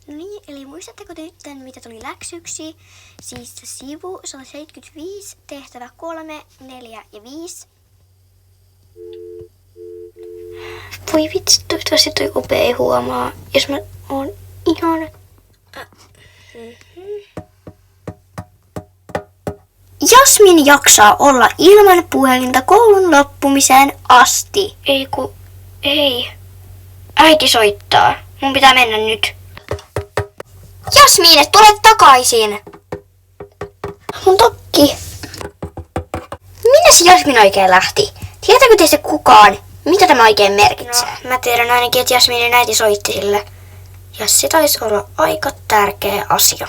No niin, eli muistatteko te nyt, mitä tuli läksyksi? Siis sivu 175, tehtävä 3, 4 ja 5. Voi vitsi, toivottavasti toi Ope ei huomaa, jos mä oon ihan... Jasmin jaksaa olla ilman puhelinta koulun loppumiseen asti. Ei. Äiti soittaa. Mun pitää mennä nyt. Jasmin, tule takaisin! Mun takki. Minne se Jasmin oikein lähti? Tietääkö teistä kukaan, mitä tämä oikein merkitsee? No, mä tiedän ainakin, että Jasminin äiti soitti sille. Ja se taisi olla aika tärkeä asia.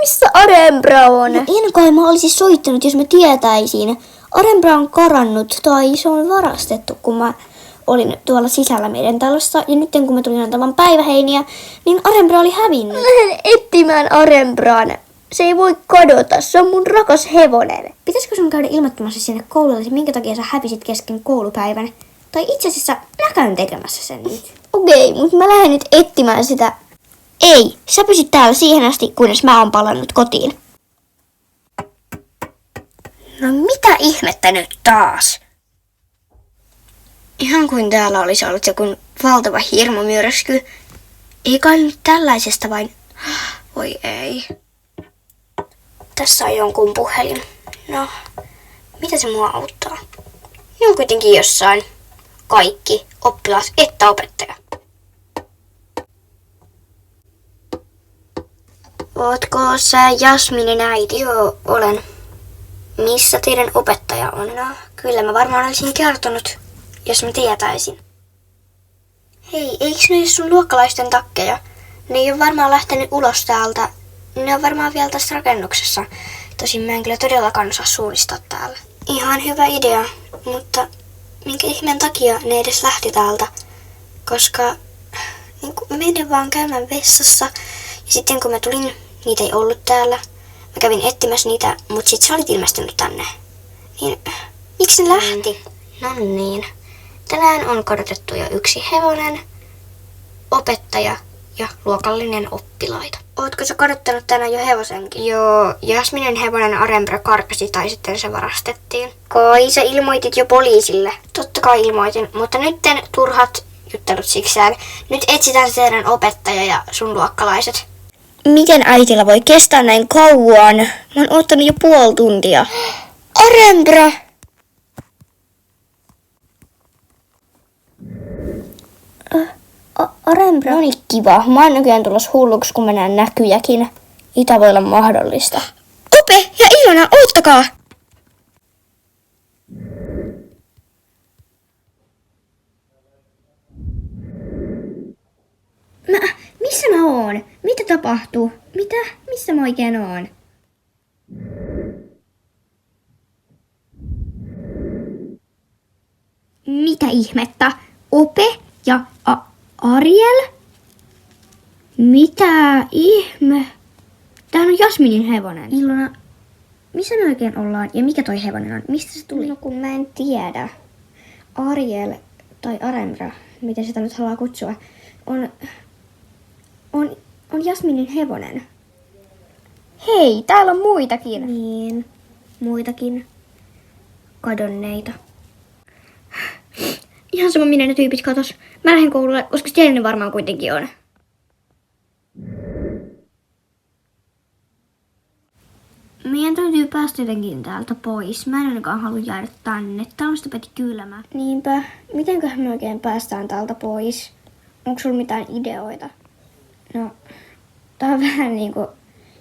Missä Arembra on? No en kai mä olisin soittanut, jos mä tietäisin. Arembra on karannut tai se on varastettu, kun mä olin tuolla sisällä meidän talossa. Ja nyt kun mä tulin antamaan päiväheiniä, niin Arembra oli hävinnyt. Mä lähden etsimään Arembran. Se ei voi kadota, se on mun rakas hevonen. Pitäisikö sun käydä ilmoittamassa sinne koululle, minkä takia sä hävisit kesken koulupäivän? Tai itse asiassa mä käyn tekemässä sen nyt. Okei, mutta mä lähden nyt etsimään sitä. Ei, sä pysyt täällä siihen asti, kunnes mä oon palannut kotiin. No mitä ihmettä nyt taas? Ihan kuin täällä olisi ollut joku valtava hirmumyrsky. Ei kai nyt tällaisesta vain... Voi ei. Tässä on jonkun puhelin. No, mitä se mua auttaa? Ne on kuitenkin jossain. Kaikki, oppilas että opettaja. Ootko sä Jasminin äiti? Joo, olen. Missä teidän opettaja on? No, kyllä mä varmaan olisin kertonut, jos mä tietäisin. Hei, eikö ne ole sun luokkalaisten takkeja? Ne ei ole varmaan lähtenyt ulos täältä. Ne on varmaan vielä tässä rakennuksessa. Tosin mä en kyllä todellakaan osaa suunnistaa täällä. Ihan hyvä idea, mutta minkä ihmeen takia ne edes lähti täältä? Koska menin vaan käymään vessassa ja sitten kun mä tulin, niitä ei ollut täällä. Mä kävin etsimässä niitä, mutta sit sä olit ilmestynyt tänne. Niin, miksi ne lähti? No niin. Tänään on kadotettu jo yksi hevonen, opettaja ja luokallinen oppilaita. Ootko sä kadottanut tänään jo hevosenkin? Joo, Jasminin hevonen Arembra karkasi tai sitten se varastettiin. Kai sä ilmoitit jo poliisille. Totta kai ilmoitin, mutta nytten turhat juttelut siksään. Nyt etsitään teidän opettaja ja sun luokkalaiset. Miten äitillä voi kestää näin kauan? Mä oon odottanut jo puoli tuntia. Arembra! Arembra? No niin kiva. Mä oon nykyään tulossa hulluksi, kun mä näen näkyjäkin. Itä voi olla mahdollista. Ope ja Ilona, oottakaa! Missä mä oon? Mitä tapahtuu? Mitä? Missä mä oikein oon? Mitä ihmettä? Ope ja Ariel? Mitä ihme? Täällä on Jasminin hevonen. Ilona, missä me oikein ollaan ja mikä toi hevonen on? Mistä se tuli? No kun mä en tiedä. Ariel tai Arembra, miten sitä nyt haluaa kutsua, on Jasminin hevonen. Hei, täällä on muitakin. Niin, muitakin. Kadonneita. Ihan sama minne ne tyypit katos. Mä lähden koululle, koska siellä ne varmaan kuitenkin on. Meidän täytyy päästä jotenkin täältä pois. Mä en ainakaan halua jäädä tänne. Tää on sitä peti kylmä. Niinpä. Mitenköhän me oikein päästään täältä pois? Onko sulla mitään ideoita? No, tää on vähän niinku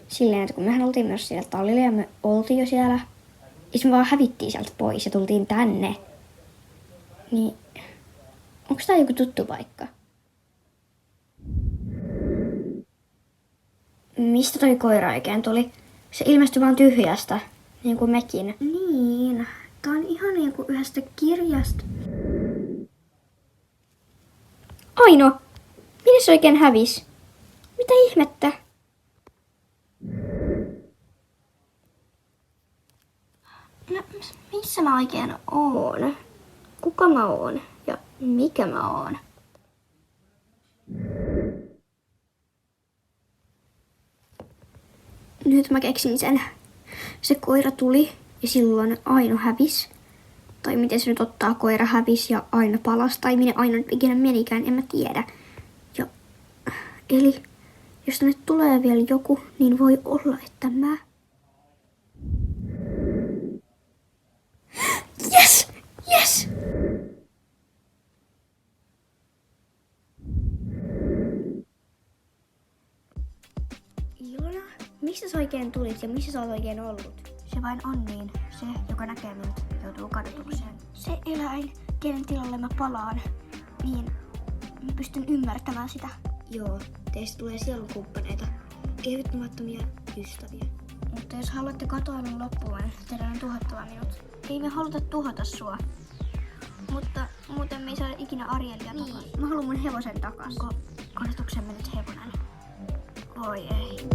silleen, että kun mehän oltiin myös siellä tallilla ja me oltiin jo siellä. Ja me vaan hävittiin sieltä pois ja tultiin tänne. Niin, onko tää joku tuttu paikka? Mistä toi koira oikein tuli? Se ilmestyi vaan tyhjästä, niin kuin mekin. Niin, tää on ihan niin kuin yhdestä kirjasta. Aino, minne se oikein hävisi? Mitä ihmettä? No, missä mä oikein oon? Kuka mä oon? Ja mikä mä oon? Nyt mä keksin sen. Se koira tuli ja silloin Aino hävisi. Tai miten se nyt ottaa, koira hävisi ja Aino palasi. Tai minne Aino ikinä menikään, en mä tiedä. Ja, eli jos tänne tulee vielä joku, niin voi olla, että mä... Yes! Yes! Ilona, mistä sä oikein tulit ja missä sä oot oikein ollut? Se vain on niin. Se, joka näkee minut, joutuu kadotukseen. Se eläin, kenen tilalle mä palaan, niin mä pystyn ymmärtämään sitä. Joo, teistä tulee sielukumppaneita, ehdyttämättömiä ystäviä. Mutta jos haluatte katoilun loppuun, teidän on tuhottava minut. Ei me haluta tuhota sua. Mutta muuten me ei saada ikinä Arielia takaisin. Niin, mä haluan mun hevosen takaisin. Onko kadotuksemme nyt hevonen? Oi ei.